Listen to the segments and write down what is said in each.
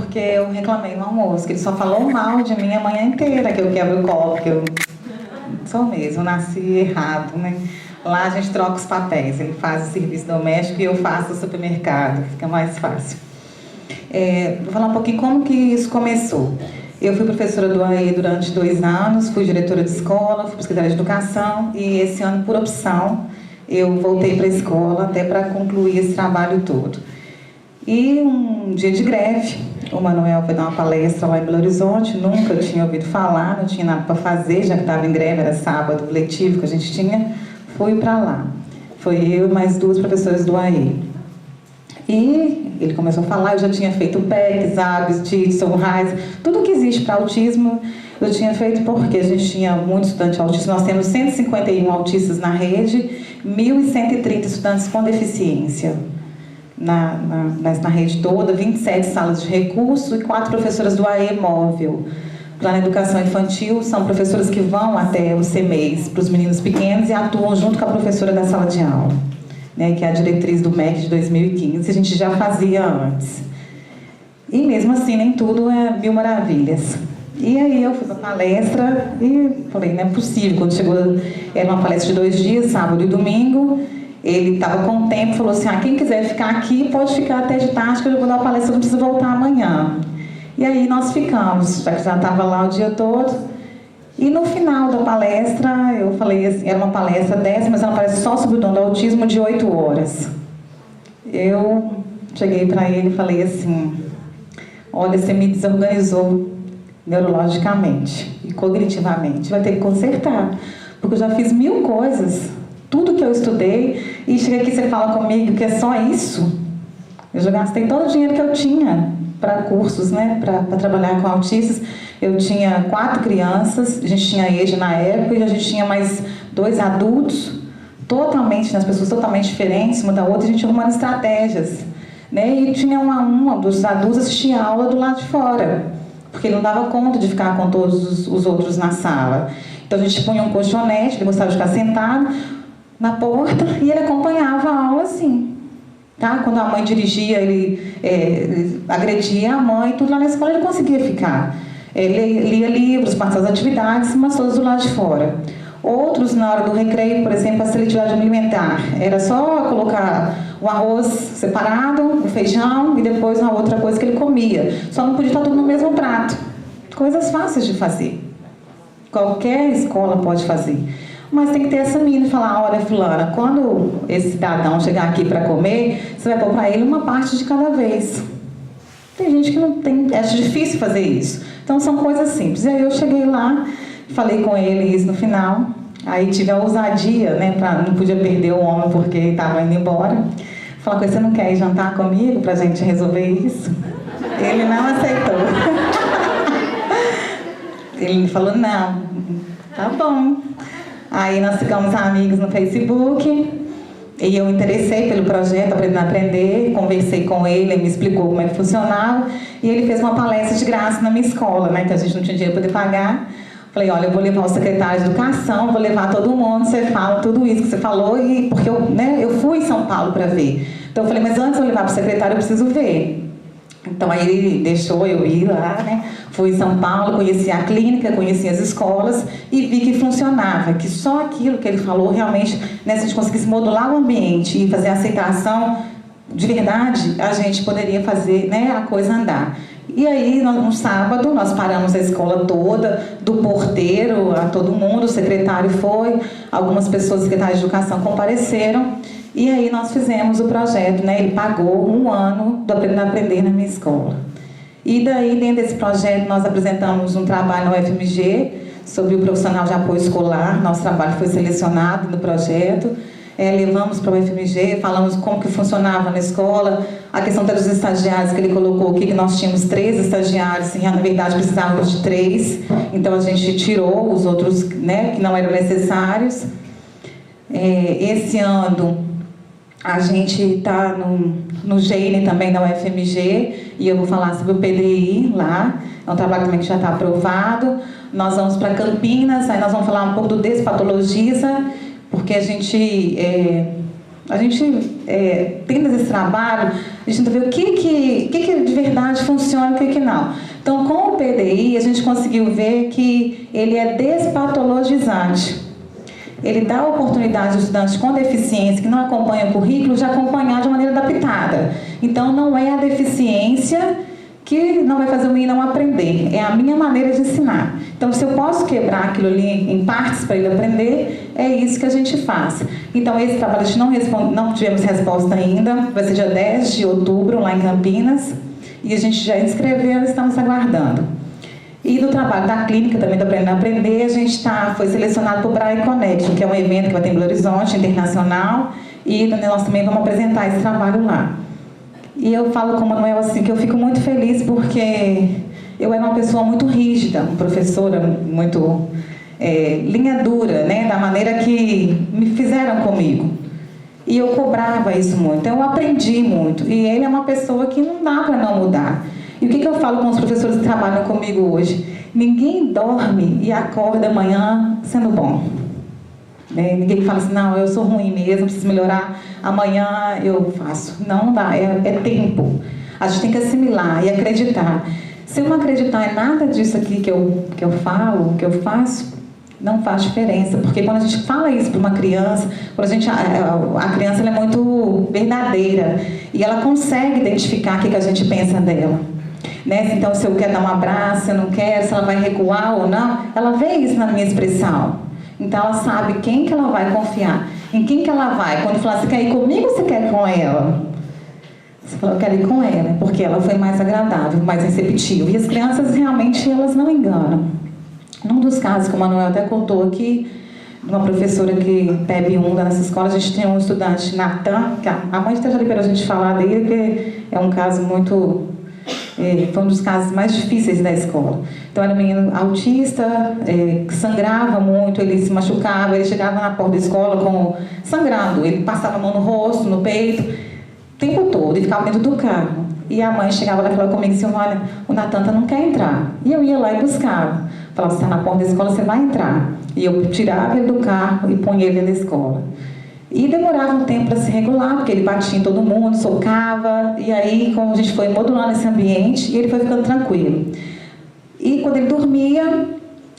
porque eu reclamei no almoço, que ele só falou mal de mim a manhã inteira, que eu quebro o copo, que eu sou mesmo, nasci errado, né? Lá a gente troca os papéis, ele faz o serviço doméstico e eu faço o supermercado, fica mais fácil. Vou falar um pouquinho como que isso começou. Eu fui professora do AE durante 2 anos, fui diretora de escola, fui secretária de educação e esse ano, por opção, eu voltei para a escola até para concluir esse trabalho todo. E um dia de greve, o Manuel foi dar uma palestra lá em Belo Horizonte, nunca tinha ouvido falar, não tinha nada para fazer, já que estava em greve, era sábado, letivo que a gente tinha, fui para lá. Foi eu e mais 2 professoras do AE. E ele começou a falar, eu já tinha feito PEC, ABS, Tidson, RAIS, tudo que existe para autismo, eu tinha feito porque a gente tinha muito estudante autista, nós temos 151 autistas na rede, 1.130 estudantes com deficiência. Na rede toda, 27 salas de recurso e 4 professoras do AE móvel. Lá na educação infantil, são professoras que vão até o CMEIs para os meninos pequenos e atuam junto com a professora da sala de aula, né, que é a diretriz do MEC de 2015, a gente já fazia antes. E mesmo assim, nem tudo é mil maravilhas. E aí eu fui para a palestra e falei, não é possível. Quando chegou, era uma palestra de 2 dias, sábado e domingo. Ele estava com o tempo e falou assim, quem quiser ficar aqui, pode ficar até de tarde, que eu vou dar a palestra, não precisa voltar amanhã. E aí nós ficamos, já que já estava lá o dia todo. E no final da palestra, eu falei assim, era uma palestra dessa, mas era uma palestra só sobre o dom do autismo de 8 horas. Eu cheguei para ele e falei assim, olha, você me desorganizou neurologicamente e cognitivamente, vai ter que consertar, porque eu já fiz 1000 coisas, tudo que eu estudei, e chega aqui e você fala comigo que é só isso. Eu já gastei todo o dinheiro que eu tinha para cursos, né, para trabalhar com autistas. Eu tinha 4 crianças, a gente tinha EJA na época, e a gente tinha mais 2 adultos, totalmente, as pessoas totalmente diferentes, uma da outra, a gente arrumando estratégias, né, e tinha um dos adultos assistia a aula do lado de fora, porque ele não dava conta de ficar com todos os outros na sala. Então a gente punha um colchonete, ele gostava de ficar sentado na porta, e ele acompanhava a aula assim. Tá? Quando a mãe dirigia, ele agredia a mãe, tudo lá na escola ele conseguia ficar. Ele lia livros, participava das atividades, mas todos do lado de fora. Outros, na hora do recreio, por exemplo, a seletividade alimentar. Era só colocar o arroz separado, o feijão e depois uma outra coisa que ele comia. Só não podia estar tudo no mesmo prato. Coisas fáceis de fazer. Qualquer escola pode fazer. Mas tem que ter essa mínima e falar, olha, fulana, quando esse cidadão chegar aqui para comer, você vai pôr para ele uma parte de cada vez. Tem gente que não tem, acha difícil fazer isso. Então são coisas simples. E aí eu cheguei lá, falei com ele isso no final, aí tive a ousadia, né, não podia perder o homem porque estava indo embora. Falei com ele, você não quer ir jantar comigo para a gente resolver isso? Ele não aceitou. Ele falou, não, tá bom. Aí nós ficamos amigos no Facebook e eu interessei pelo projeto Aprendendo a Aprender, conversei com ele, ele me explicou como é que funcionava e ele fez uma palestra de graça na minha escola, né, que a gente não tinha dinheiro para poder pagar. Falei, olha, eu vou levar o secretário de educação, vou levar todo mundo, você fala tudo isso que você falou, e porque eu fui em São Paulo para ver. Então eu falei, mas antes de eu levar para o secretário eu preciso ver. Então aí ele deixou eu ir lá, né? Fui em São Paulo, conheci a clínica, conheci as escolas e vi que funcionava, que só aquilo que ele falou realmente, né, se a gente conseguisse modular o ambiente e fazer a aceitação de verdade, a gente poderia fazer, né, a coisa andar. E aí, no sábado, nós paramos a escola toda, do porteiro a todo mundo, o secretário foi, algumas pessoas secretárias de educação compareceram. E aí nós fizemos o projeto, né? Ele pagou 1 ano do Aprendendo a Aprender na minha escola. E daí, dentro desse projeto, nós apresentamos um trabalho no UFMG sobre o profissional de apoio escolar. Nosso trabalho foi selecionado no projeto. Levamos para o UFMG, falamos como que funcionava na escola, a questão dos estagiários que ele colocou aqui, que nós tínhamos 3 estagiários, e na verdade precisávamos de 3, então a gente tirou os outros, né, que não eram necessários. Esse ano a gente está no GENE também da UFMG, e eu vou falar sobre o PDI lá, é um trabalho também que já está aprovado. Nós vamos para Campinas, aí nós vamos falar um pouco do Despatologiza, porque a gente A gente, tendo esse trabalho, a gente tenta ver o que de verdade funciona e o que não. Então, com o PDI, a gente conseguiu ver que ele é despatologizante. Ele dá a oportunidade aos estudantes com deficiência que não acompanham o currículo de acompanhar de maneira adaptada. Então, não é a deficiência que não vai fazer o menino não aprender, é a minha maneira de ensinar. Então, se eu posso quebrar aquilo ali em partes para ele aprender, é isso que a gente faz. Então, esse trabalho a gente não tivemos resposta ainda, vai ser dia 10 de outubro, lá em Campinas, e a gente já inscreveu e estamos aguardando. E do trabalho da clínica, também do Aprendendo a Aprender, a gente foi selecionado para o Braille Connect, que é um evento que vai ter em Belo Horizonte, internacional, e nós também vamos apresentar esse trabalho lá. E eu falo com o Manuel assim, que eu fico muito feliz porque eu era uma pessoa muito rígida, uma professora muito linha dura, né, da maneira que me fizeram comigo. E eu cobrava isso muito, então eu aprendi muito. E ele é uma pessoa que não dá para não mudar. E o que eu falo com os professores que trabalham comigo hoje? Ninguém dorme e acorda amanhã sendo bom. Ninguém fala assim, não, eu sou ruim mesmo, preciso melhorar, amanhã eu faço. Não dá, é tempo. A gente tem que assimilar e acreditar. Se eu não acreditar em nada disso aqui que eu falo, que eu faço, não faz diferença. Porque quando a gente fala isso para uma criança, quando a criança ela é muito verdadeira e ela consegue identificar o que a gente pensa dela. Então, se eu quero dar um abraço, se eu não quero, se ela vai recuar ou não, ela vê isso na minha expressão. Então, ela sabe quem que ela vai confiar, em quem que ela vai. Quando falar, você quer ir comigo ou você quer ir com ela? Você falou, eu quero ir com ela, porque ela foi mais agradável, mais receptiva. E as crianças, realmente, elas não enganam. Num dos casos que o Manuel até contou aqui, uma professora que PEB1 da nossa escola, a gente tem um estudante, Natan, que a mãe até já liberou a gente falar dele, porque é um caso muito... foi um dos casos mais difíceis da escola. Então, era um menino autista, que sangrava muito, ele se machucava, ele chegava na porta da escola sangrando, ele passava a mão no rosto, no peito, o tempo todo, e ficava dentro do carro. E a mãe chegava lá e falava comigo assim, olha, o Natan não quer entrar. E eu ia lá e buscava. Falava, você está na porta da escola, você vai entrar. E eu tirava ele do carro e punha ele na escola. E demorava um tempo para se regular, porque ele batia em todo mundo, socava, e aí, como a gente foi modulando esse ambiente, ele foi ficando tranquilo. E quando ele dormia,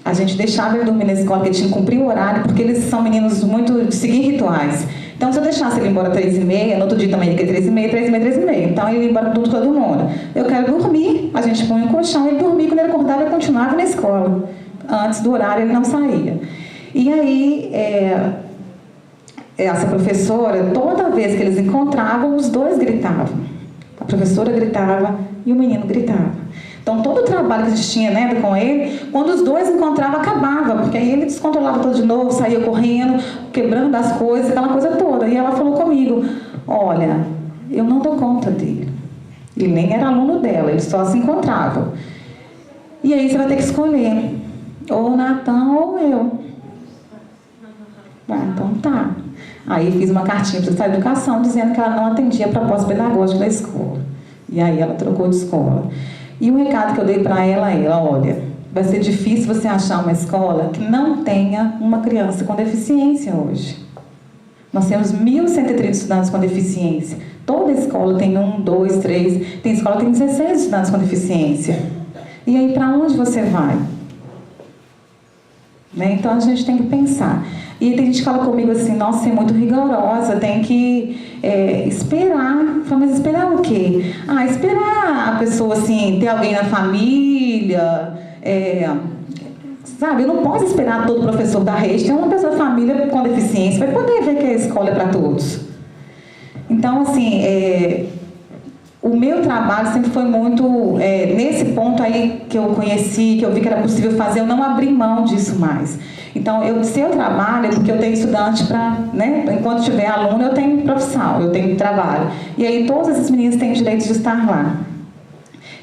a gente deixava ele dormir na escola, porque ele tinha que cumprir o horário, porque eles são meninos muito de seguir rituais. Então, se eu deixasse ele embora às 3h30, no outro dia também ele queria 3h30, 3h30. Então, ele ia embora tudo todo mundo. Eu quero dormir, a gente põe um colchão, ele dormia, quando ele acordava, ele continuava na escola. Antes do horário, ele não saía. E aí, essa professora, toda vez que eles encontravam, os dois gritavam. A professora gritava e o menino gritava. Então, todo o trabalho que a gente tinha com ele, quando os dois encontravam, acabava, porque aí ele descontrolava tudo de novo, saía correndo, quebrando as coisas, aquela coisa toda. E ela falou comigo, olha, eu não dou conta dele. Ele nem era aluno dela, eles só se encontravam. E aí você vai ter que escolher, ou o Natan ou eu. Então tá. Aí fiz uma cartinha para a educação dizendo que ela não atendia a proposta pedagógica da escola. E aí ela trocou de escola. E o recado que eu dei para ela é, olha, vai ser difícil você achar uma escola que não tenha uma criança com deficiência hoje. Nós temos 1.130 estudantes com deficiência. Toda escola tem 1, 2, 3, tem escola que tem 16 estudantes com deficiência. E aí, para onde você vai? Então, a gente tem que pensar. E tem gente que fala comigo assim, nossa, você é muito rigorosa, tem que esperar. Mas esperar o quê? Esperar a pessoa, assim, ter alguém na família, sabe? Eu não posso esperar todo professor da rede ter uma pessoa da família com deficiência, vai poder ver que a escola é para todos. Então, assim, o meu trabalho sempre foi muito, nesse ponto aí que eu conheci, que eu vi que era possível fazer, eu não abri mão disso mais. Então, se eu trabalho, é porque eu tenho estudante para, enquanto tiver aluno, eu tenho profissão, eu tenho trabalho. E aí, todas essas meninas têm direito de estar lá.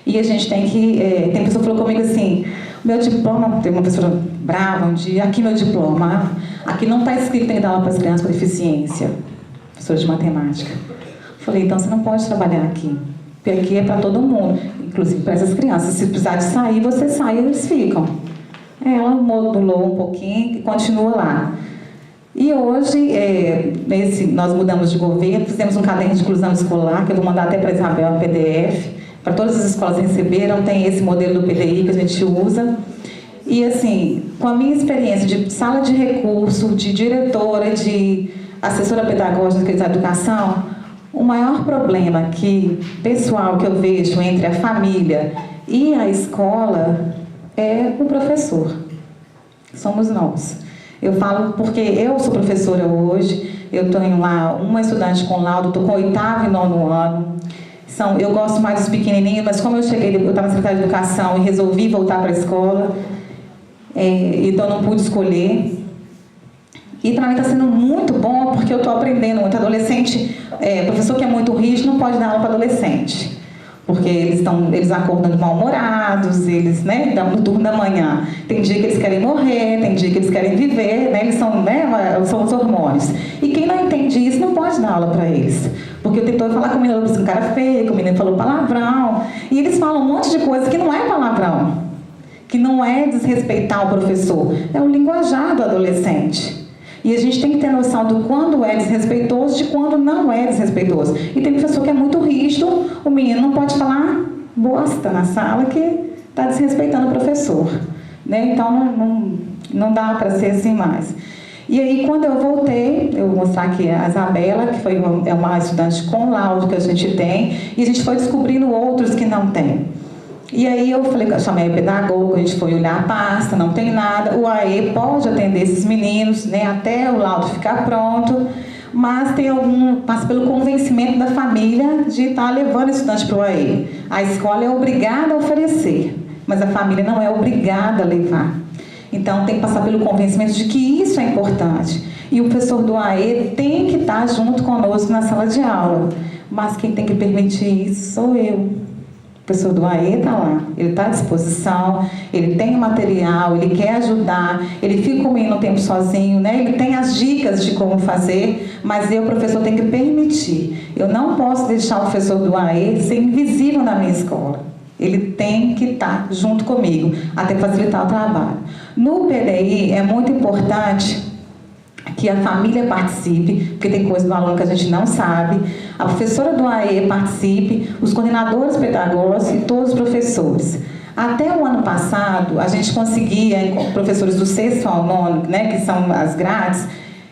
E a gente tem que, tem uma pessoa que falou comigo assim, meu diploma, tem uma pessoa brava um dia, aqui meu diploma, aqui não está escrito que tem que dar aula para as crianças com deficiência, professora de matemática. Falei, então você não pode trabalhar aqui, porque aqui é para todo mundo, inclusive para essas crianças. Se precisar de sair, você sai e eles ficam. Ela modulou um pouquinho e continua lá. E hoje, nós mudamos de governo, fizemos um caderno de inclusão escolar, que eu vou mandar até para a Isabel, PDF, para todas as escolas receberam, tem esse modelo do PDI que a gente usa. E assim, com a minha experiência de sala de recurso, de diretora, de assessora pedagógica da educação, o maior problema pessoal que eu vejo entre a família e a escola é o professor. Somos nós. Eu falo porque eu sou professora hoje, eu tenho lá uma estudante com laudo, estou com o 8º e 9º ano. Eu gosto mais dos pequenininhos, mas como eu cheguei, eu estava na Secretaria de Educação e resolvi voltar para a escola, então não pude escolher. E para mim está sendo muito bom, porque eu estou aprendendo muito. Adolescente, professor que é muito rígido não pode dar aula para adolescente. Porque eles acordam mal-humorados, eles, no turno da manhã. Tem dia que eles querem morrer, tem dia que eles querem viver, eles são os hormônios. E quem não entende isso não pode dar aula para eles. Porque eu tentou falar com o menino, eu disse um cara feio, que o menino falou palavrão. E eles falam um monte de coisa que não é palavrão, que não é desrespeitar o professor, é o linguajar do adolescente. E a gente tem que ter noção do quando é desrespeitoso, de quando não é desrespeitoso. E tem professor que é muito rígido, o menino não pode falar bosta na sala que está desrespeitando o professor. Então não dá para ser assim mais. E aí quando eu voltei, eu vou mostrar aqui a Isabela, que é uma estudante com laudo que a gente tem, e a gente foi descobrindo outros que não tem. E aí eu chamei o pedagogo, a gente foi olhar a pasta, não tem nada. O AE pode atender esses meninos, até o laudo ficar pronto, mas passa pelo convencimento da família de estar levando o estudante para o AE. A escola é obrigada a oferecer, mas a família não é obrigada a levar. Então tem que passar pelo convencimento de que isso é importante. E o professor do AE tem que estar junto conosco na sala de aula. Mas quem tem que permitir isso sou eu. O professor do AE está lá, ele está à disposição, ele tem o material, ele quer ajudar, ele fica comigo um tempo sozinho, ele tem as dicas de como fazer, mas eu, professor, tenho que permitir. Eu não posso deixar o professor do AE ser invisível na minha escola. Ele tem que estar junto comigo, até facilitar o trabalho. No PDI é muito importante que a família participe, porque tem coisa do aluno que a gente não sabe, a professora do AE participe, os coordenadores pedagógicos e todos os professores. Até o ano passado, a gente conseguia, professores do 6º ao 9º, que são as grades,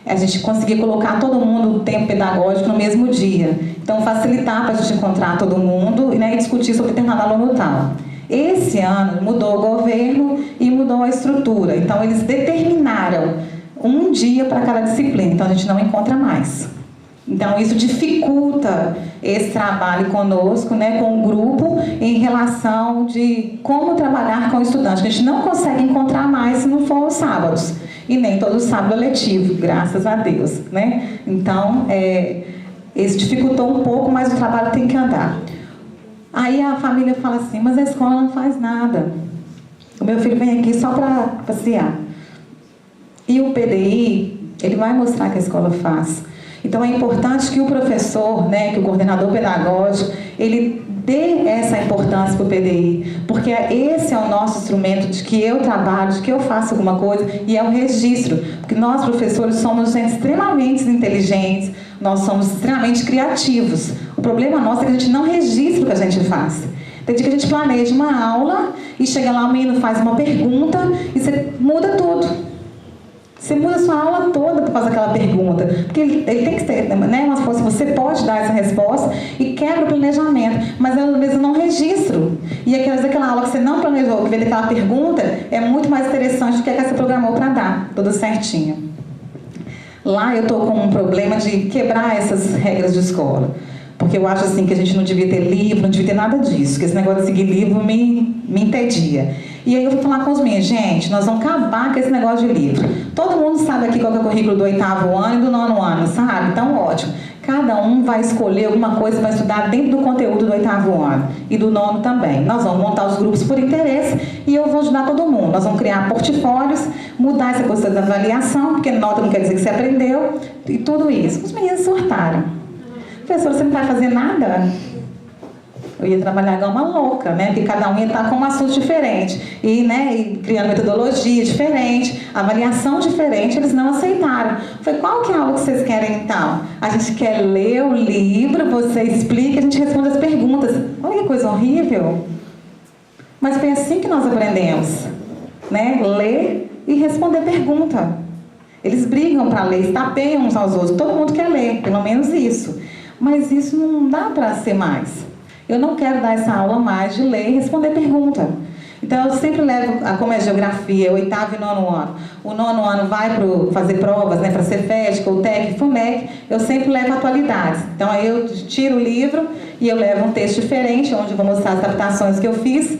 a gente conseguia colocar todo mundo o tempo pedagógico no mesmo dia. Então, facilitar para a gente encontrar todo mundo e discutir sobre determinado aluno tal. Esse ano, mudou o governo e mudou a estrutura. Então, eles determinaram um dia para cada disciplina, então a gente não encontra mais. Então isso dificulta esse trabalho conosco, com o grupo, em relação de como trabalhar com o estudante. A gente não consegue encontrar mais se não for os sábados, e nem todo sábado é letivo, graças a Deus. Então, isso dificultou um pouco, mas o trabalho tem que andar. Aí a família fala assim, mas a escola não faz nada. O meu filho vem aqui só para passear. E o PDI, ele vai mostrar que a escola faz. Então é importante que o professor, que o coordenador pedagógico, ele dê essa importância para o PDI, porque esse é o nosso instrumento de que eu trabalho, de que eu faço alguma coisa, e é o registro. Porque nós, professores, somos gente extremamente inteligentes, nós somos extremamente criativos. O problema nosso é que a gente não registra o que a gente faz. Tem dia que a gente planeja uma aula, e chega lá, o menino faz uma pergunta, e você muda tudo. Você muda a sua aula toda para fazer aquela pergunta. Porque ele tem que ter, uma resposta, você pode dar essa resposta e quebra o planejamento. Mas às vezes eu não registro. E aquela aula que você não planejou, que veio daquela pergunta, é muito mais interessante do que a que você programou para dar, tudo certinho. Lá eu estou com um problema de quebrar essas regras de escola. Porque eu acho assim que a gente não devia ter livro, não devia ter nada disso. Que esse negócio de seguir livro me entedia. E aí eu vou falar com os meninos, gente, nós vamos acabar com esse negócio de livro. Todo mundo sabe aqui qual é o currículo do 8º ano e do 9º ano, sabe? Então, ótimo. Cada um vai escolher alguma coisa para estudar dentro do conteúdo do 8º ano e do 9º também. Nós vamos montar os grupos por interesse e eu vou ajudar todo mundo. Nós vamos criar portfólios, mudar essa coisa da avaliação, porque nota não quer dizer que você aprendeu, e tudo isso. Os meninos surtaram. Professora, você não vai fazer nada? Eu ia trabalhar igual uma louca, né? Porque cada um ia estar com um assunto diferente. E, né, e criando metodologia diferente, avaliação diferente, eles não aceitaram. Foi qual que é a aula que vocês querem então? A gente quer ler o livro, você explica, a gente responde as perguntas. Olha que coisa horrível. Mas foi assim que nós aprendemos, né? Ler e responder pergunta. Eles brigam para ler, estapeiam uns aos outros. Todo mundo quer ler, pelo menos isso. Mas isso não dá para ser mais. Eu não quero dar essa aula mais de ler e responder pergunta. Então, eu sempre levo, como é geografia, o 8º e 9º ano. O 9º ano vai para fazer provas, né, para Cefet, Coltec, FUMEC, eu sempre levo atualidades. Então, aí eu tiro o livro e eu levo um texto diferente, onde eu vou mostrar as adaptações que eu fiz,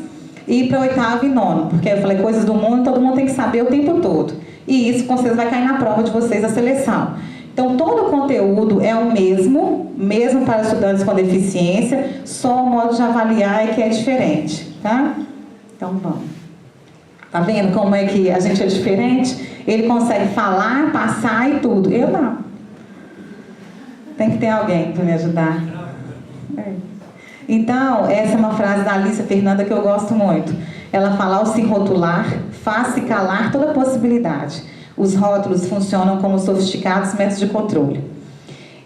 e para o 8º e 9º, porque eu falei coisas do mundo, todo mundo tem que saber o tempo todo. E isso, com certeza, vai cair na prova de vocês, a seleção. Então, todo o conteúdo é o mesmo para estudantes com deficiência, só o modo de avaliar é que é diferente, tá? Então, vamos. Tá vendo como é que a gente é diferente? Ele consegue falar, passar e tudo. Eu não. Tem que ter alguém para me ajudar. Então, essa é uma frase da Alicia Fernanda que eu gosto muito. Ela fala: ao se rotular, faz-se calar toda possibilidade. Os rótulos funcionam como sofisticados métodos de controle.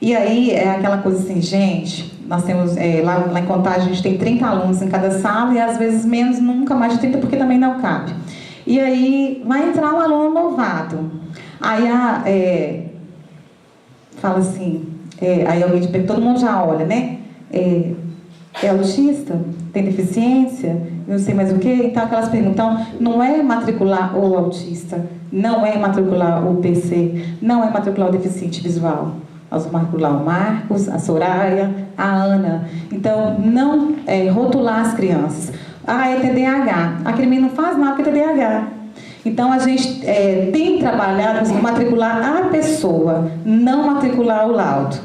E aí, é aquela coisa assim, gente, nós temos, lá em Contagem, a gente tem 30 alunos em cada sala, e às vezes menos, nunca mais de 30, porque também não cabe. E aí, vai entrar um aluno novato. Aí, fala assim, aí alguém todo mundo já olha, né? É autista? Tem deficiência? Não sei mais o quê. Então, aquelas perguntas. Então, não é matricular o autista, não é matricular o PC, não é matricular o deficiente visual. Nós vamos matricular o Marcos, a Soraya, a Ana. Então, não rotular as crianças. É TDAH. Aquele menino não faz nada porque é TDAH. Então, a gente tem trabalhado para matricular a pessoa, não matricular o laudo.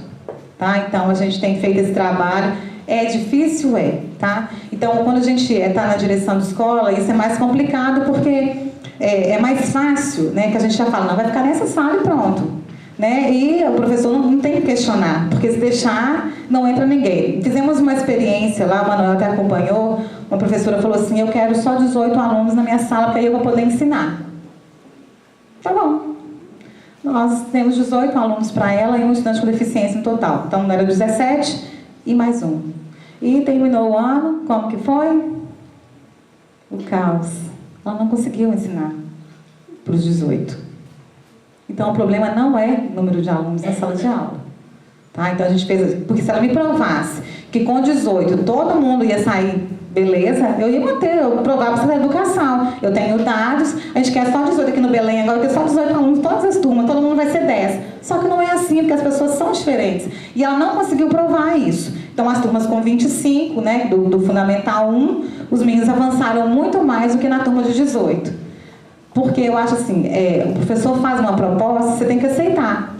Tá? Então, a gente tem feito esse trabalho. É difícil? Tá? Então, quando a gente está na direção de escola, isso é mais complicado, porque é mais fácil, né? Que a gente já fala, não, vai ficar nessa sala e pronto. Né? E o professor não tem que questionar, porque se deixar, não entra ninguém. Fizemos uma experiência lá, o Manuel até acompanhou, uma professora falou assim: eu quero só 18 alunos na minha sala, porque aí eu vou poder ensinar. Tá bom. Nós temos 18 alunos para ela e um estudante com deficiência no total. Então, era 17 e mais um. E terminou o ano, como que foi? O caos. Ela não conseguiu ensinar para os 18. Então, o problema não é o número de alunos na sala de aula. Tá? Então, a gente fez... Porque se ela me provasse que com 18 todo mundo ia sair beleza, eu ia manter, eu provava para a educação. Eu tenho dados, a gente quer só 18 aqui no Belém, agora eu quero só 18 alunos, todas as turmas, todo mundo vai ser 10. Só que não é assim, porque as pessoas são diferentes. E ela não conseguiu provar isso. Então, as turmas com 25, né, do Fundamental 1, os meninos avançaram muito mais do que na turma de 18. Porque eu acho assim, o professor faz uma proposta, você tem que aceitar.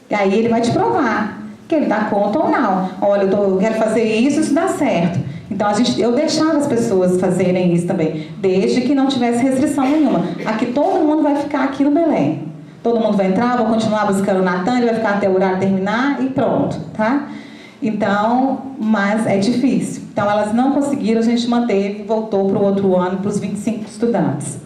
E aí ele vai te provar que ele dá conta ou não. Olha, eu quero fazer isso dá certo. Então, eu deixava as pessoas fazerem isso também, desde que não tivesse restrição nenhuma. Aqui todo mundo vai ficar aqui no Belém. Todo mundo vai entrar, vou continuar buscando o Natan, ele vai ficar até o horário terminar e pronto, tá? Então, mas é difícil. Então, elas não conseguiram, a gente manteve e voltou para o outro ano, para os 25 estudantes.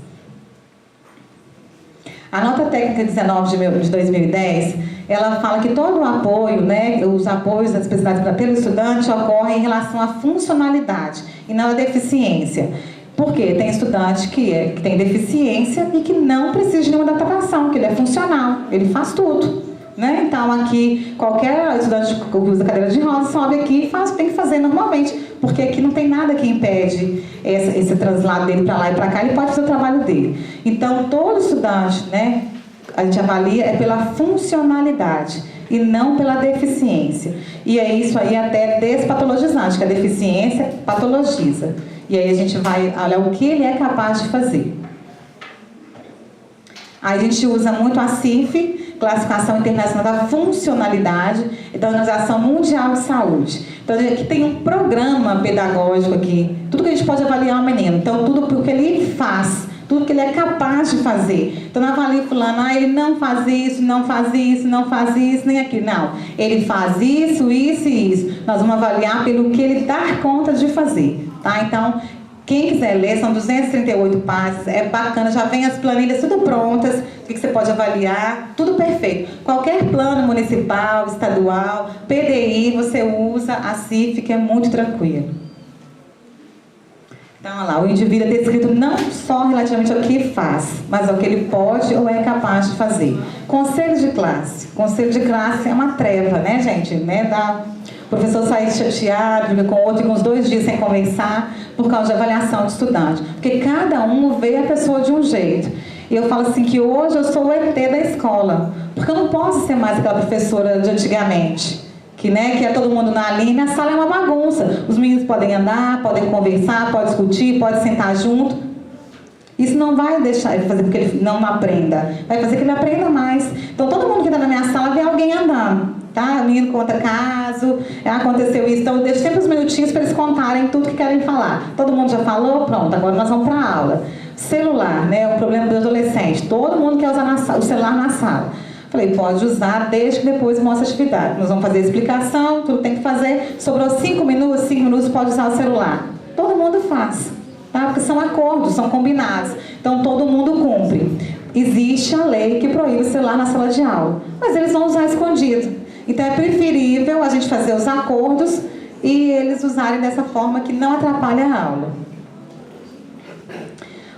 A nota técnica 19 de 2010, ela fala que todo o apoio, né, os apoios das especialidades pelo estudante ocorrem em relação à funcionalidade e não à deficiência. Porque tem estudante que tem deficiência e que não precisa de nenhuma adaptação, que ele é funcional, ele faz tudo. Né? Então, aqui, qualquer estudante que usa cadeira de rodas sobe aqui e tem que fazer normalmente, porque aqui não tem nada que impede esse translado dele para lá e para cá, ele pode fazer o trabalho dele. Então, todo estudante, né, a gente avalia pela funcionalidade e não pela deficiência. E é isso aí até despatologizante, que a deficiência patologiza. E aí a gente vai olhar o que ele é capaz de fazer. Aí a gente usa muito a CIF, Classificação Internacional da Funcionalidade, da Organização Mundial de Saúde. Então, aqui tem um programa pedagógico aqui, tudo que a gente pode avaliar o menino. Então, tudo o que ele faz tudo que ele é capaz de fazer. Então, não avalie fulano, ele não faz isso, não faz isso, não faz isso, nem aquilo. Não, ele faz isso, isso e isso. Nós vamos avaliar pelo que ele dá conta de fazer, tá? Então, quem quiser ler, são 238 páginas, é bacana, já vem as planilhas tudo prontas, o que você pode avaliar, tudo perfeito. Qualquer plano municipal, estadual, PDI, você usa a CIF, que é muito tranquilo. Então, olha lá, o indivíduo é descrito não só relativamente ao que faz, mas ao que ele pode ou é capaz de fazer. Conselho de classe. Conselho de classe é uma treva, né, gente? O professor sai chateado, fica com outro, com uns 2 dias sem conversar, por causa de avaliação de estudante. Porque cada um vê a pessoa de um jeito. E eu falo assim que hoje eu sou o ET da escola, porque eu não posso ser mais aquela professora de antigamente. Que é todo mundo na linha, minha sala é uma bagunça. Os meninos podem andar, podem conversar, podem discutir, podem sentar junto. Isso não vai deixar ele fazer com que ele não aprenda. Vai fazer que ele aprenda mais. Então, todo mundo que está na minha sala vê alguém andando. Tá? O menino conta caso, aconteceu isso. Então, eu deixo sempre uns minutinhos para eles contarem tudo que querem falar. Todo mundo já falou? Pronto, agora nós vamos para a aula. Celular, o problema do adolescente. Todo mundo quer usar o celular na sala. Falei, pode usar desde que depois mostre a atividade. Nós vamos fazer a explicação, tudo tem que fazer. Sobrou 5 minutos pode usar o celular. Todo mundo faz, tá? Porque são acordos, são combinados. Então, todo mundo cumpre. Existe a lei que proíbe o celular na sala de aula, mas eles vão usar escondido. Então, é preferível a gente fazer os acordos e eles usarem dessa forma que não atrapalhe a aula.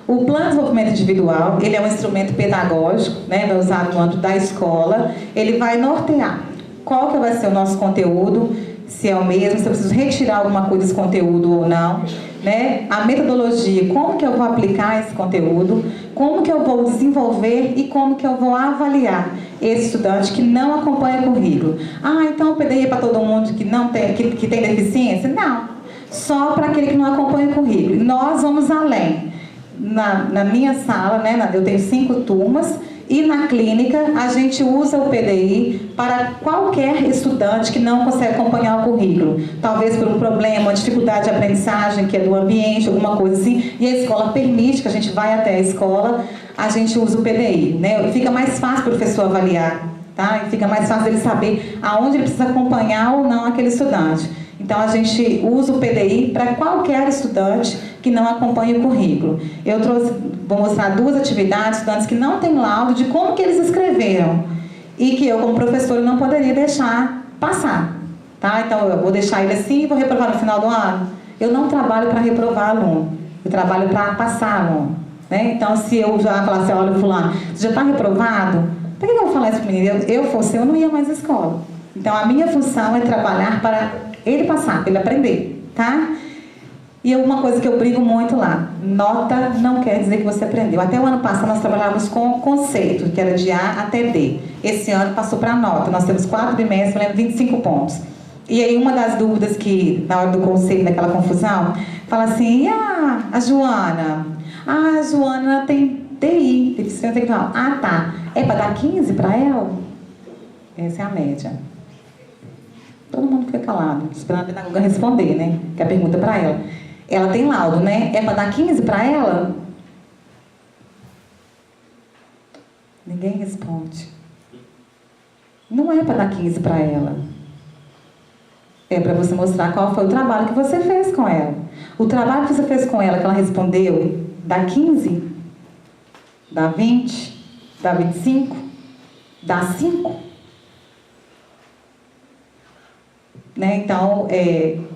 O plano de desenvolvimento individual, ele é um instrumento pedagógico, vai usado no âmbito da escola. Ele vai nortear qual que vai ser o nosso conteúdo, se é o mesmo, se eu preciso retirar alguma coisa desse conteúdo ou não, A metodologia, como que eu vou aplicar esse conteúdo, como que eu vou desenvolver e como que eu vou avaliar esse estudante que não acompanha o currículo. Então o PDI é para todo mundo que não tem, que tem deficiência? Não, só para aquele que não acompanha o currículo. E nós vamos além. Na minha sala, eu tenho 5 turmas, e na clínica a gente usa o PDI para qualquer estudante que não consegue acompanhar o currículo. Talvez por um problema, uma dificuldade de aprendizagem, que é do ambiente, alguma coisa assim, e a escola permite que a gente vai até a escola, a gente usa o PDI. Fica mais fácil para o professor avaliar, tá? E fica mais fácil ele saber aonde ele precisa acompanhar ou não aquele estudante. Então, a gente usa o PDI para qualquer estudante que não acompanhe o currículo. Eu vou mostrar 2 atividades, estudantes que não têm laudo de como que eles escreveram e que eu, como professora, não poderia deixar passar. Tá? Então, eu vou deixar ele assim e vou reprovar no final do ano. Eu não trabalho para reprovar aluno, eu trabalho para passar aluno. Então, se eu já falar assim, olha, fulano, você já está reprovado? Por que eu vou falar isso para o menino? Eu fosse, eu não ia mais à escola. Então, a minha função é trabalhar para ele passar, para ele aprender, tá? E uma coisa que eu brigo muito lá, nota não quer dizer que você aprendeu. Até o ano passado nós trabalhávamos com conceito, que era de A até D. Esse ano passou para nota, nós temos 4 bimestres, eu lembro, 25 pontos. E aí uma das dúvidas que, na hora do conceito, daquela confusão, fala assim, e a Joana? A Joana tem TI, deficiência intelectual. Tá, é para dar 15 para ela? Essa é a média. Todo mundo fica calado, esperando a pedagoga responder, que é a pergunta para ela. Ela tem laudo, É para dar 15 para ela? Ninguém responde. Não é para dar 15 para ela. É para você mostrar qual foi o trabalho que você fez com ela. O trabalho que você fez com ela, que ela respondeu, dá 15? Dá 20? Dá 25? Dá 5? Então,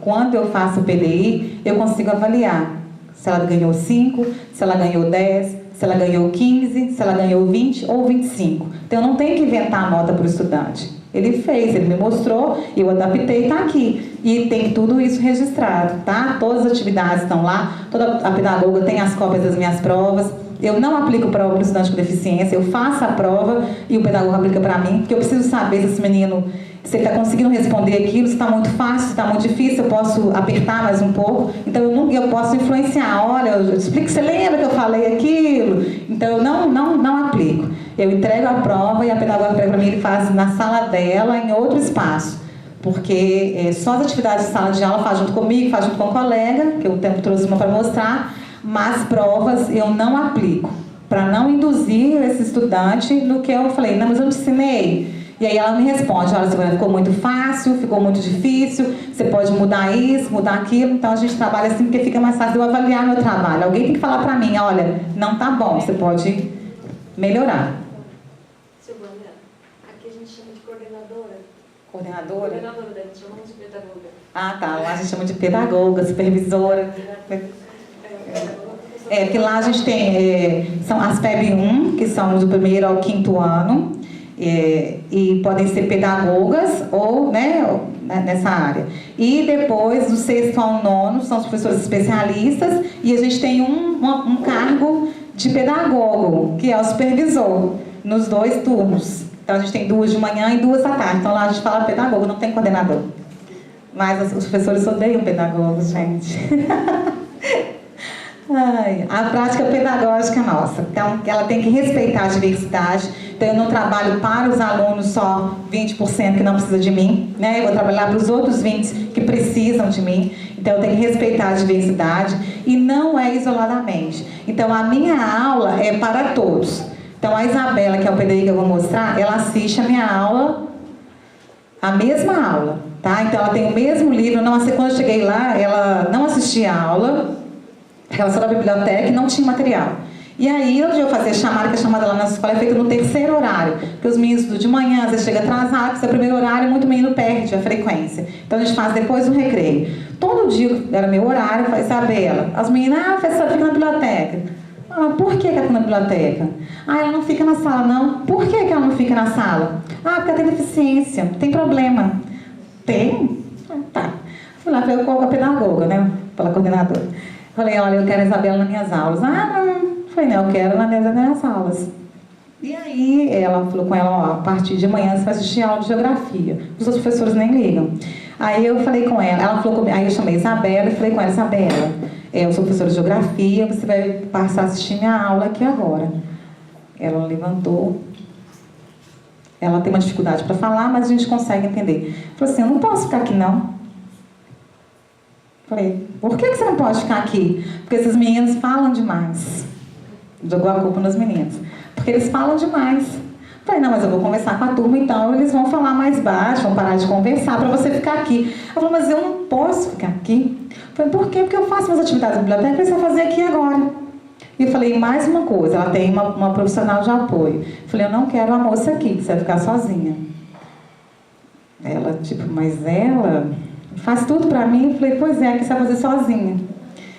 quando eu faço o PDI, eu consigo avaliar se ela ganhou 5, se ela ganhou 10, se ela ganhou 15, se ela ganhou 20 ou 25. Então, eu não tenho que inventar a nota para o estudante. Ele fez, ele me mostrou, eu adaptei e está aqui. E tem tudo isso registrado, tá? Todas as atividades estão lá, toda a pedagoga tem as cópias das minhas provas. Eu não aplico prova para o estudante com deficiência, eu faço a prova e o pedagogo aplica para mim, porque eu preciso saber se esse menino, se ele está conseguindo responder aquilo, se está muito fácil, se está muito difícil, eu posso apertar mais um pouco. Então, eu posso influenciar. Olha, eu explico, você lembra que eu falei aquilo? Então, eu não aplico. Eu entrego a prova e a pedagoga pega para mim, ele faz na sala dela, em outro espaço. Porque só as atividades de sala de aula faz junto comigo, faz junto com o colega, que eu trouxe uma para mostrar, mas provas eu não aplico, para não induzir esse estudante no que eu falei, não, mas eu não te ensinei. E aí ela me responde, olha, Silvana, ficou muito fácil, ficou muito difícil, você pode mudar isso, mudar aquilo. Então a gente trabalha assim porque fica mais fácil eu avaliar meu trabalho. Alguém tem que falar para mim, olha, não tá bom, você pode melhorar. Silvana, aqui a gente chama de coordenadora. Coordenadora? Coordenadora, daí chamamos de pedagoga. Ah, tá, lá a gente chama de pedagoga, supervisora. Porque lá a gente tem, são as PEB 1, que são do 1º ao 5º ano, e podem ser pedagogas ou, né, nessa área. E depois, do 6º ao 9º, são os professores especialistas, e a gente tem um cargo de pedagogo, que é o supervisor, nos 2 turnos. Então a gente tem 2 de manhã e 2 à tarde. Então lá a gente fala pedagogo, não tem coordenador. Mas os professores odeiam pedagogos, gente. A prática pedagógica nossa. Então, ela tem que respeitar a diversidade. Então, eu não trabalho para os alunos só 20% que não precisa de mim, né? Eu vou trabalhar para os outros 20% que precisam de mim. Então, eu tenho que respeitar a diversidade e não é isoladamente. Então, a minha aula é para todos. Então, a Isabela, que é o PDI que eu vou mostrar, ela assiste a minha aula, a mesma aula, tá? Então, ela tem o mesmo livro. Quando eu cheguei lá, ela não assistia a aula, ela só da biblioteca e não tinha material. E aí, onde eu fazia chamada, que a chamada lá na escola é feita no 3º horário, porque os meninos estudam de manhã, às vezes chega atrasado, se é o 1º horário, muito menino perde a frequência. Então, a gente faz depois do recreio. Todo dia, era meu horário, eu falei, Isabela, as meninas, professora, fica na biblioteca. Ah, por que ela fica na biblioteca? Ah, ela não fica na sala, não. Por que ela não fica na sala? Ah, porque ela tem deficiência, tem problema. Tem? Tá. Fui lá, falei, eu coloco a pedagoga, né, pela coordenadora. Falei, olha, eu quero a Isabela nas minhas aulas. Ah, não. Falei, não, eu quero nas minhas aulas. E aí, ela falou com ela, ó, a partir de amanhã você vai assistir aula de geografia. Os outros professores nem ligam. Aí eu falei com ela falou comigo, aí eu chamei Isabela e falei com ela, Isabela, eu sou professora de geografia, você vai passar a assistir minha aula aqui agora. Ela levantou. Ela tem uma dificuldade para falar, mas a gente consegue entender. Falou assim, eu não posso ficar aqui, não. Falei, por que você não pode ficar aqui? Porque esses meninos falam demais. Jogou a culpa nos meninos. Porque eles falam demais. Falei, não, mas eu vou conversar com a turma, então eles vão falar mais baixo, vão parar de conversar para você ficar aqui. Ela falou, mas eu não posso ficar aqui. Falei, por quê? Porque eu faço minhas atividades na biblioteca e você vai fazer aqui agora. E eu falei, mais uma coisa, ela tem uma profissional de apoio. Falei, eu não quero a moça aqui, você vai ficar sozinha. Ela, tipo, mas ela faz tudo pra mim. Eu falei, pois é, que você vai fazer sozinha.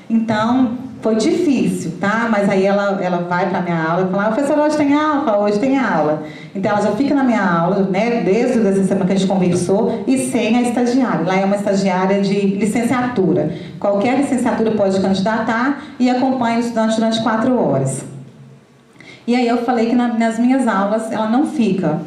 Então, foi difícil, tá? Mas aí ela vai pra minha aula e fala, professora, hoje tem aula? Fala, hoje tem aula. Então, ela já fica na minha aula, né? Desde essa semana que a gente conversou, e sem a estagiária. Lá é uma estagiária de licenciatura. Qualquer licenciatura pode candidatar e acompanha o estudante durante 4 horas. E aí eu falei que nas minhas aulas ela não fica.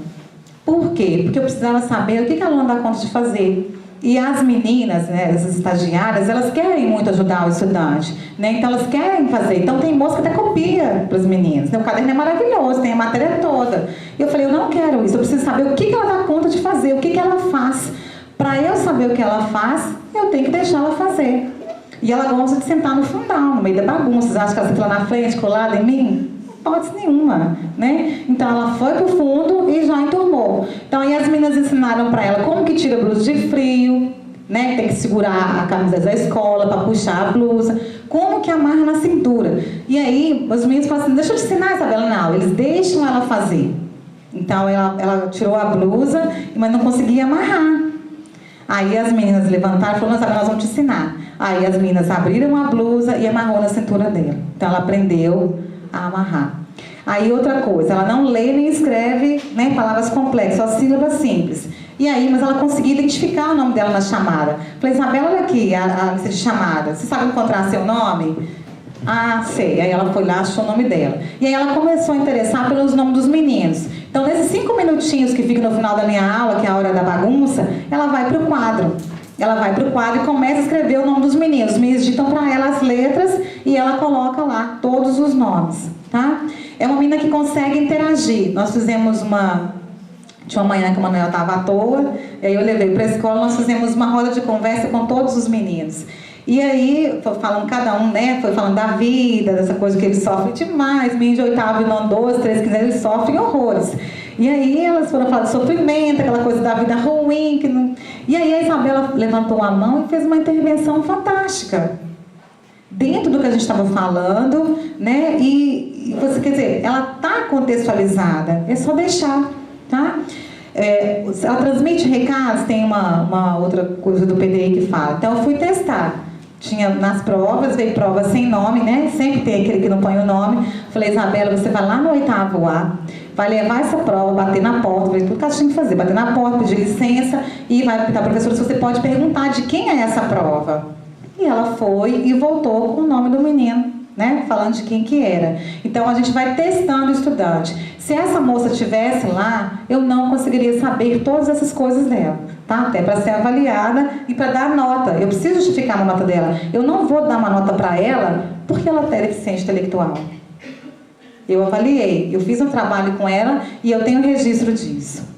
Por quê? Porque eu precisava saber o que ela não dá conta de fazer. E as meninas, né, essas estagiárias, elas querem muito ajudar o estudante, né? Então elas querem fazer. Então tem moça que até copia para os meninos, né? O caderno é maravilhoso, tem a matéria toda. E eu falei, eu não quero isso, eu preciso saber o que ela dá conta de fazer, o que ela faz. Para eu saber o que ela faz, eu tenho que deixar ela fazer. E ela gosta de sentar no fundão, no meio da bagunça. Vocês acham que ela senta lá na frente, colada em mim? Não pode nenhuma, né? Então ela foi pro fundo e já enturmou. Então aí as meninas ensinaram para ela como que tira a blusa de frio, né? Tem que segurar a camisa da escola para puxar a blusa, como que amarra na cintura. E aí os meninos falam assim, deixa eu te ensinar, Isabela. Não, eles deixam ela fazer. Então ela tirou a blusa, mas não conseguia amarrar. Aí as meninas levantaram e falaram, nós vamos te ensinar. Aí as meninas abriram a blusa e amarrou na cintura dela. Então ela aprendeu a amarrar. Aí outra coisa, ela não lê nem escreve, né, palavras complexas, só sílabas simples. E aí, mas ela conseguia identificar o nome dela na chamada. Falei, Isabela, olha aqui a lista de chamada. Você sabe encontrar seu nome? Ah, sei. Aí ela foi lá, achou o nome dela. E aí ela começou a interessar pelos nomes dos meninos. Então, nesses 5 minutinhos que ficam no final da minha aula, que é a hora da bagunça, ela vai para o quadro. Ela vai para o quadro e começa a escrever o nome dos meninos. Os meninos ditam para ela as letras e ela coloca lá todos os nomes, tá? É uma menina que consegue interagir. Nós fizemos tinha uma manhã que o Manuel estava à toa, e aí eu levei para a escola, nós fizemos uma roda de conversa com todos os meninos. E aí, falando cada um, né, foi falando da vida, dessa coisa que eles sofrem demais. Menino de 8º, não 12, 13, 15 eles sofrem horrores. E aí elas foram falar de sofrimento, aquela coisa da vida ruim. Que não... E aí a Isabela levantou a mão e fez uma intervenção fantástica. Dentro do que a gente estava falando, né? E você, quer dizer, ela está contextualizada, é só deixar, tá? Ela transmite recados, tem uma outra coisa do PDI que fala. Então eu fui testar. Tinha nas provas, veio prova sem nome, né? Sempre tem aquele que não põe o nome. Falei, Isabela, você vai lá no 8º A, vai levar essa prova, bater na porta, falei, tudo que ela tinha que fazer, bater na porta, pedir licença e vai perguntar à professora se você pode perguntar de quem é essa prova. E ela foi e voltou com o nome do menino, né? Falando de quem que era. Então a gente vai testando o estudante. Se essa moça estivesse lá, eu não conseguiria saber todas essas coisas dela, tá? Até para ser avaliada e para dar nota. Eu preciso justificar a nota dela. Eu não vou dar uma nota para ela porque ela é deficiente intelectual. Eu avaliei, eu fiz um trabalho com ela e eu tenho registro disso.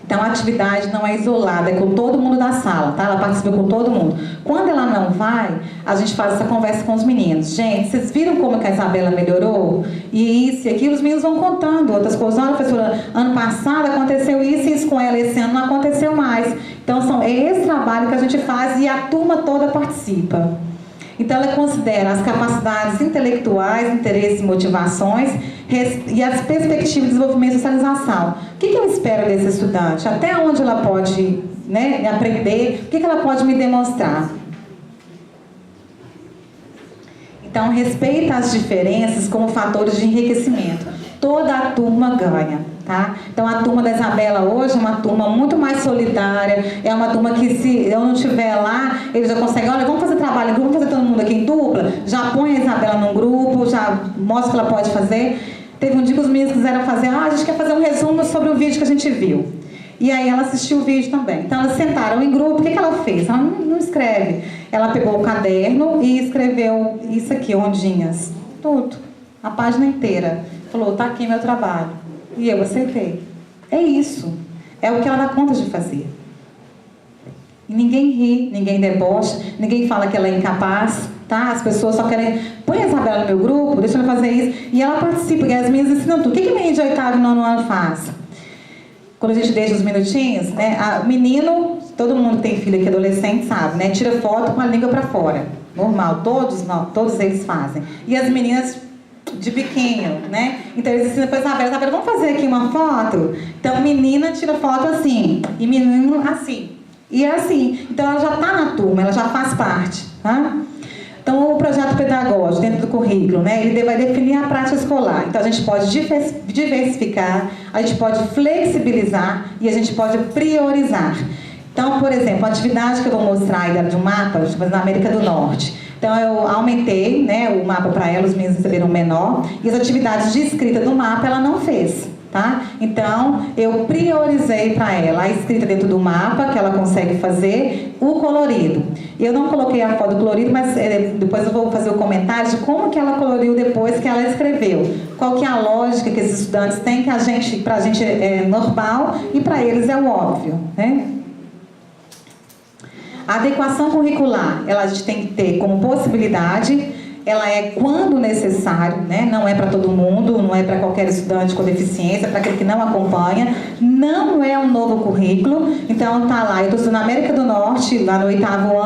Então, a atividade não é isolada, é com todo mundo da sala, tá? Ela participa com todo mundo. Quando ela não vai, a gente faz essa conversa com os meninos. Gente, vocês viram como que a Isabela melhorou? E isso e aquilo, os meninos vão contando outras coisas. Olha, professora, ano passado aconteceu isso e isso com ela, esse ano não aconteceu mais. Então, é esse trabalho que a gente faz e a turma toda participa. Então, ela considera as capacidades intelectuais, interesses e motivações e as perspectivas de desenvolvimento e socialização. O que eu espero desse estudante? Até onde ela pode, né, aprender? O que ela pode me demonstrar? Então, respeita as diferenças como fatores de enriquecimento. Toda a turma ganha, tá? Então, a turma da Isabela hoje é uma turma muito mais solidária, é uma turma que, se eu não estiver lá, eles já conseguem, olha, vamos fazer trabalho em grupo, vamos fazer todo mundo aqui em dupla, já põe a Isabela num grupo, já mostra o que ela pode fazer. Teve um dia que os meninos quiseram fazer, a gente quer fazer um resumo sobre o vídeo que a gente viu. E aí ela assistiu o vídeo também. Então elas sentaram em grupo, o que ela fez? Ela não escreve. Ela pegou o caderno e escreveu isso aqui, ondinhas. Tudo. A página inteira. Falou, tá aqui meu trabalho. E eu aceitei. É isso. É o que ela dá conta de fazer. E ninguém ri, ninguém debocha, ninguém fala que ela é incapaz, tá? As pessoas só querem, põe a Isabela no meu grupo, deixa ela fazer isso. E ela participa, e as meninas ensinam tudo. O que menino de 8º e 9º ano faz? Quando a gente deixa os minutinhos, né? O menino, todo mundo que tem filho aqui, adolescente, sabe, né? Tira foto com a língua pra fora. Normal, todos eles fazem. E as meninas de biquinho, né? Então eles ensinam para a Isabela, vamos fazer aqui uma foto? Então menina tira foto assim, e menino assim. E é assim. Então ela já está na turma, ela já faz parte, tá? Então o projeto pedagógico dentro do currículo, né? Ele vai definir a prática escolar. Então a gente pode diversificar, a gente pode flexibilizar e a gente pode priorizar. Então, por exemplo, a atividade que eu vou mostrar aí de um mapa, na América do Norte. Então, eu aumentei, né, o mapa para ela, os meninos receberam menor, e as atividades de escrita do mapa ela não fez, tá? Então, eu priorizei para ela a escrita dentro do mapa, que ela consegue fazer, o colorido. Eu não coloquei a foto do colorido, mas depois eu vou fazer o comentário de como que ela coloriu depois que ela escreveu. Qual que é a lógica que esses estudantes têm, que pra gente é normal e para eles é o óbvio, né? A adequação curricular, a gente tem que ter como possibilidade, ela é quando necessário, né? Não é para todo mundo, não é para qualquer estudante com deficiência, para aquele que não acompanha, não é um novo currículo. Então tá lá, eu estou estudando na América do Norte, lá no 8º ano,